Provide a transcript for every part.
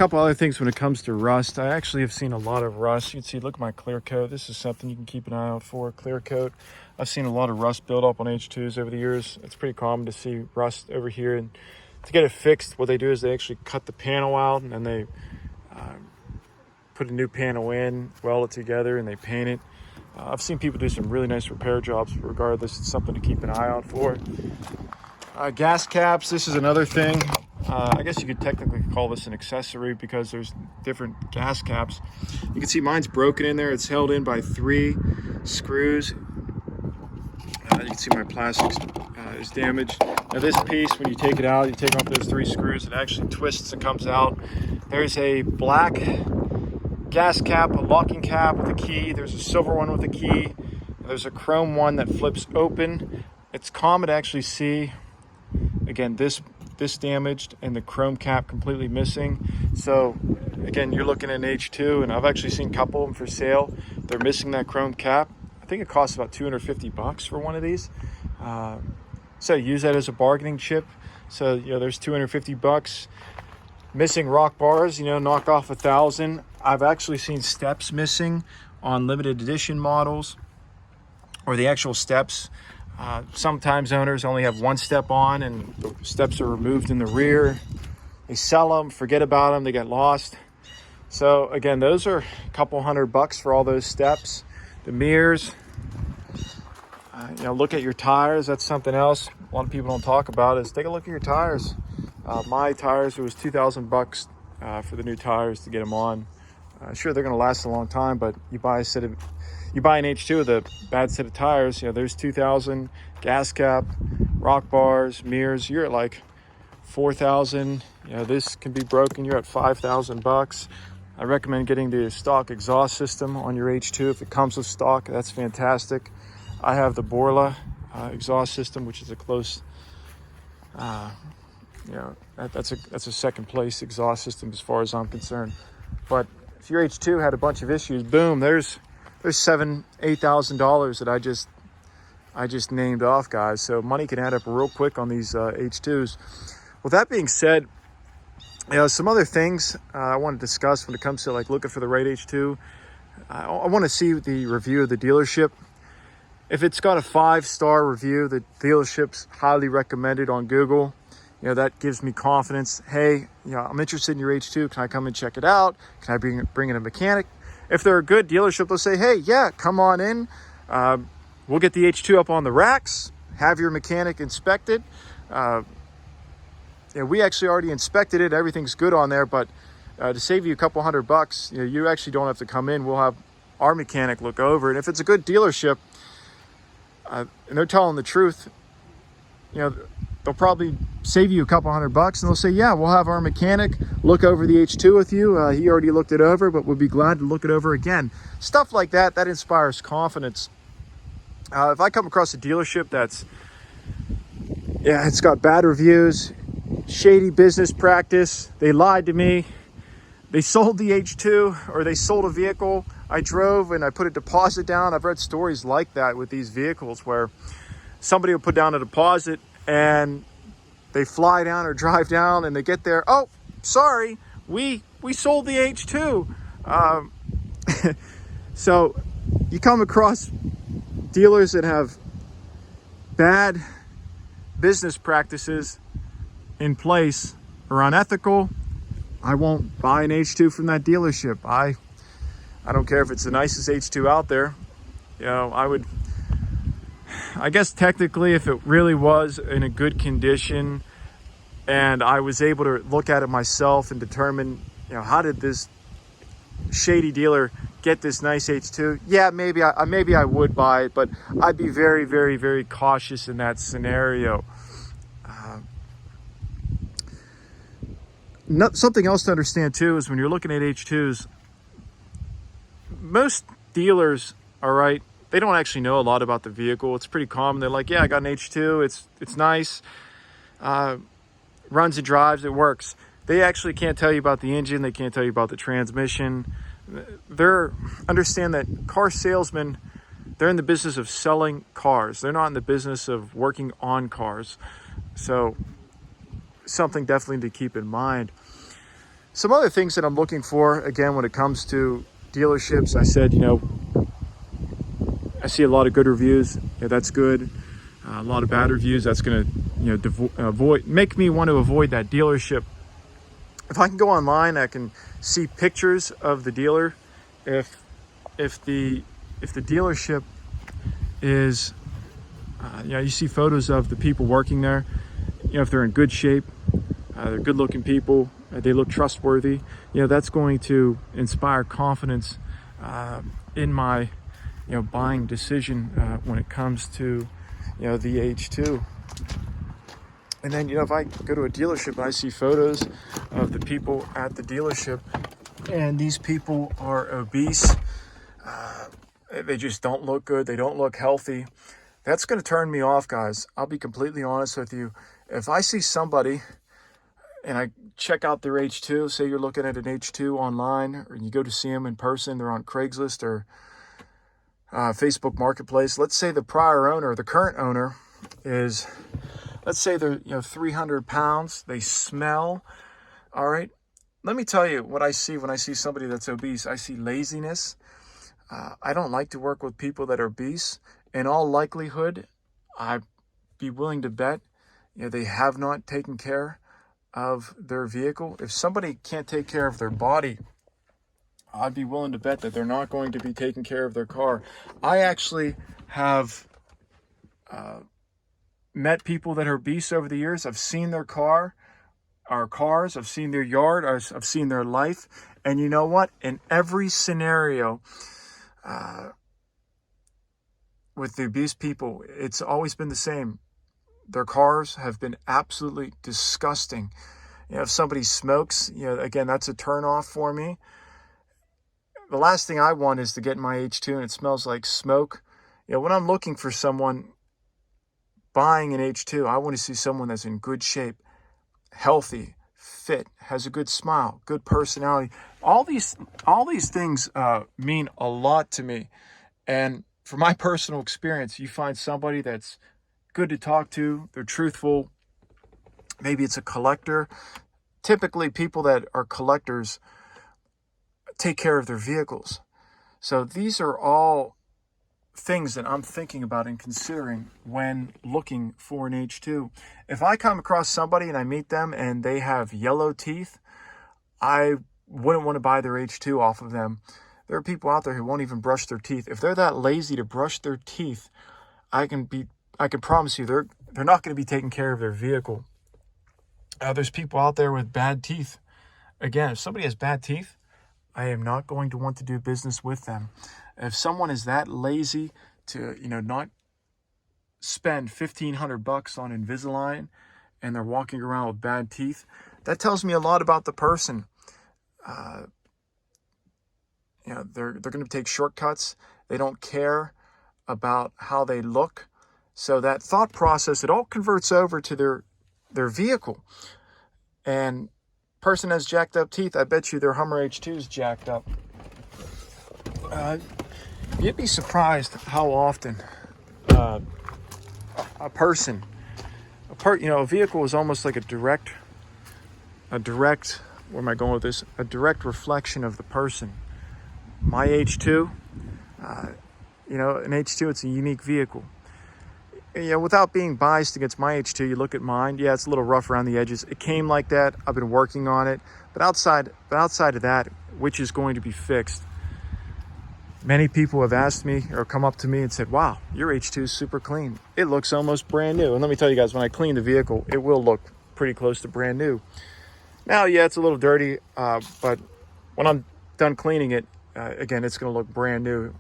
Couple other things when it comes to rust. I actually have seen a lot of rust. You can see, look at my clear coat. This is something you can keep an eye out for, clear coat. I've seen a lot of rust build up on H2s over the years. It's pretty common to see rust over here. And to get it fixed, what they do is they actually cut the panel out and then they put a new panel in, weld it together, and they paint it. I've seen people do some really nice repair jobs. Regardless, it's something to keep an eye out for. Gas caps, this is another thing. I guess you could technically call this an accessory because there's different gas caps. You can see mine's broken in there. It's held in by 3 screws. You can see my plastic is damaged. Now this piece, when you take it out, you take off those 3 screws, it actually twists and comes out. There's a black gas cap, a locking cap with a key. There's a silver one with a key. There's a chrome one that flips open. It's common to actually see, again, this damaged and the chrome cap completely missing. So again, you're looking at an H2, and I've actually seen a couple of them for sale. They're missing that chrome cap. I think it costs about $250 for one of these. So use that as a bargaining chip. So there's $250. Missing rock bars, knock off 1,000. I've actually seen steps missing on limited edition models, or the actual steps. Sometimes owners only have 1 step on and the steps are removed in the rear. They sell them, forget about them, they get lost. So again, those are a couple $100 for all those steps. The mirrors, look at your tires. That's something else a lot of people don't talk about, is take a look at your tires. My tires, it was $2,000 for the new tires to get them on. Sure, they're going to last a long time, but you buy an H2 with a bad set of tires, there's $2,000, gas cap, rock bars, mirrors, you're at like $4,000. This can be broken, you're at $5,000. I recommend getting the stock exhaust system on your H2 if it comes with stock. That's fantastic. I have the Borla exhaust system, which is a close, that's a second place exhaust system as far as I'm concerned. But if your H2 had a bunch of issues, boom, there's $7,000-8,000 that I just named off, guys. So money can add up real quick on these H2s. With that being said, some other things I want to discuss when it comes to looking for the right H2. I want to see the review of the dealership. If it's got a 5-star review, the dealership's highly recommended on Google. That gives me confidence. Hey, I'm interested in your H2. Can I come and check it out? Can I bring in a mechanic? If they're a good dealership, they'll say, hey, yeah, come on in. We'll get the H2 up on the racks, have your mechanic inspect it. We actually already inspected it. Everything's good on there, but to save you a couple $100, you actually don't have to come in. We'll have our mechanic look over it. And if it's a good dealership and they're telling the truth, they'll probably save you a couple $100, and they'll say, yeah, we'll have our mechanic look over the H2 with you. He already looked it over, but we'll be glad to look it over again. Stuff like that inspires confidence. If I come across a dealership that's, it's got bad reviews, shady business practice, they lied to me, they sold the H2, or they sold a vehicle I drove and I put a deposit down. I've read stories like that with these vehicles where somebody will put down a deposit and they fly down or drive down and they get there. Oh, sorry, we sold the H2. So you come across dealers that have bad business practices in place or unethical. I won't buy an H2 from that dealership. I don't care if it's the nicest H2 out there. I guess technically if it really was in a good condition and I was able to look at it myself and determine, how did this shady dealer get this nice H2? Yeah, maybe I would buy it, but I'd be very, very, very cautious in that scenario. Something else to understand too is when you're looking at H2s, most dealers, all right, they don't actually know a lot about the vehicle. It's pretty common. They're like, yeah, I got an H2. It's nice. Runs and drives. It works. They actually can't tell you about the engine. They can't tell you about the transmission. Understand that car salesmen, they're in the business of selling cars. They're not in the business of working on cars. So something definitely to keep in mind. Some other things that I'm looking for, again, when it comes to dealerships, I said, I see a lot of good reviews. Yeah, that's good. A lot of bad reviews. That's going to, make me want to avoid that dealership. If I can go online, I can see pictures of the dealer. If the dealership is, you see photos of the people working there. If they're in good shape, they're good-looking people, they look trustworthy. That's going to inspire confidence in my, buying decision when it comes to, the H2. And then, if I go to a dealership, I see photos of the people at the dealership, and these people are obese. They just don't look good. They don't look healthy. That's going to turn me off, guys. I'll be completely honest with you. If I see somebody and I check out their H2, say you're looking at an H2 online, or you go to see them in person, they're on Craigslist or Facebook Marketplace. Let's say the prior owner, the current owner is, let's say they're 300 pounds. They smell. All right. Let me tell you what I see when I see somebody that's obese. I see laziness. I don't like to work with people that are obese. In all likelihood, I'd be willing to bet they have not taken care of their vehicle. If somebody can't take care of their body, I'd be willing to bet that they're not going to be taking care of their car. I actually have met people that are obese over the years. I've seen their cars, I've seen their yard, I've seen their life. And you know what? In every scenario, with the obese people, it's always been the same. Their cars have been absolutely disgusting. If somebody smokes, again, that's a turn off for me. The last thing I want is to get in my H2 and it smells like smoke. When I'm looking for someone buying an H2, I want to see someone that's in good shape, healthy, fit, has a good smile, good personality. All these things mean a lot to me. And from my personal experience, you find somebody that's good to talk to, they're truthful, maybe it's a collector. Typically, people that are collectors take care of their vehicles. So these are all things that I'm thinking about and considering when looking for an H2. If I come across somebody and I meet them and they have yellow teeth, I wouldn't want to buy their H2 off of them. There are people out there who won't even brush their teeth. If they're that lazy to brush their teeth, I can promise you they're not going to be taking care of their vehicle. There's people out there with bad teeth. Again, if somebody has bad teeth, I am not going to want to do business with them. If someone is that lazy to, not spend $1,500 on Invisalign and they're walking around with bad teeth, that tells me a lot about the person. They're going to take shortcuts. They don't care about how they look. So that thought process, it all converts over to their vehicle. And person has jacked up teeth, I bet you their Hummer H2 is jacked up. You'd be surprised how often a vehicle is almost like a direct, where am I going with this? A direct reflection of the person. My H2, an H2, it's a unique vehicle. Without being biased against my H2, you look at mine. Yeah, it's a little rough around the edges. It came like that. I've been working on it. But outside of that, which is going to be fixed, many people have asked me or come up to me and said, wow, your H2 is super clean. It looks almost brand new. And let me tell you guys, when I clean the vehicle, it will look pretty close to brand new. Now, yeah, it's a little dirty, but when I'm done cleaning it, again, it's going to look brand new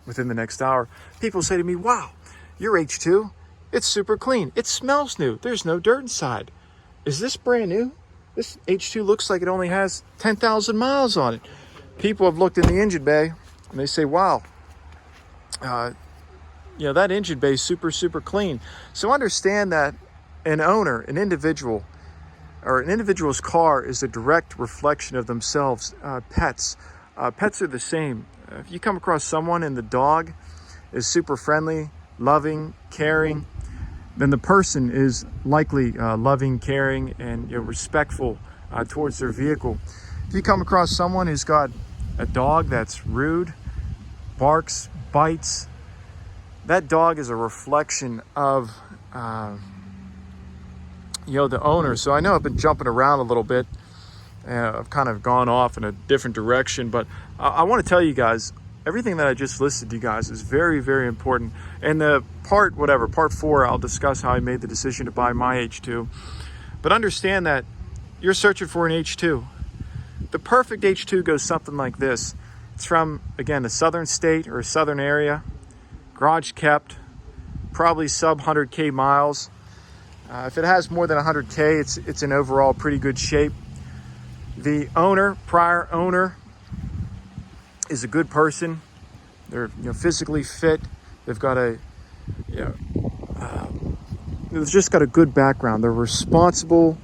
within the next hour. People say to me, wow, your H2, it's super clean. It smells new. There's no dirt inside. Is this brand new? This H2 looks like it only has 10,000 miles on it. People have looked in the engine bay and they say, wow, that engine bay is super, super clean. So understand that an individual's car is a direct reflection of themselves. Pets are the same. If you come across someone and the dog is super friendly, loving, caring, then the person is likely loving, caring, and respectful towards their vehicle. If you come across someone who's got a dog that's rude, barks, bites, that dog is a reflection of the owner. So I know I've been jumping around a little bit. I've kind of gone off in a different direction, but I want to tell you guys, everything that I just listed to you guys is very, very important. And the part 4, I'll discuss how I made the decision to buy my H2. But understand that you're searching for an H2. The perfect H2 goes something like this. It's from, again, a southern state or a southern area, garage kept, probably sub 100K miles. If it has more than 100K, it's in overall pretty good shape. The prior owner, is a good person. They're physically fit. They've got they've just got a good background. They're responsible.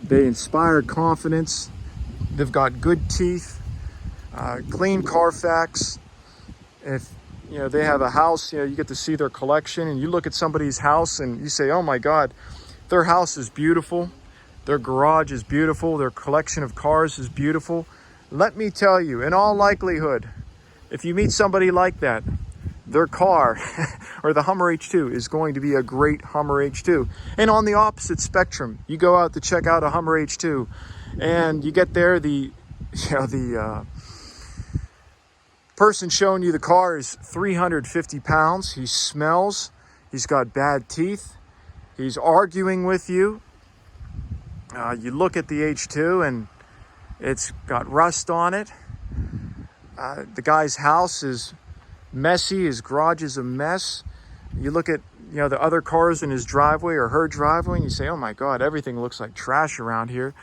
They inspire confidence. They've got good teeth, clean Carfax. If they have a house, you get to see their collection, and you look at somebody's house and you say, oh my God, their house is beautiful. Their garage is beautiful. Their collection of cars is beautiful. Let me tell you, in all likelihood, if you meet somebody like that, their car or the Hummer H2 is going to be a great Hummer H2. And on the opposite spectrum, you go out to check out a Hummer H2 and you get there, the person showing you the car is 350 pounds. He smells. He's got bad teeth. He's arguing with you. You look at the H2 and it's got rust on it. The guy's house is messy. His garage is a mess. You look at the other cars in his driveway or her driveway and you say, oh my God, everything looks like trash around here.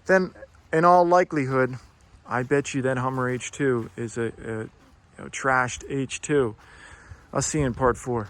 Then in all likelihood, I bet you that Hummer H2 is a trashed H2. I'll see you in part 4.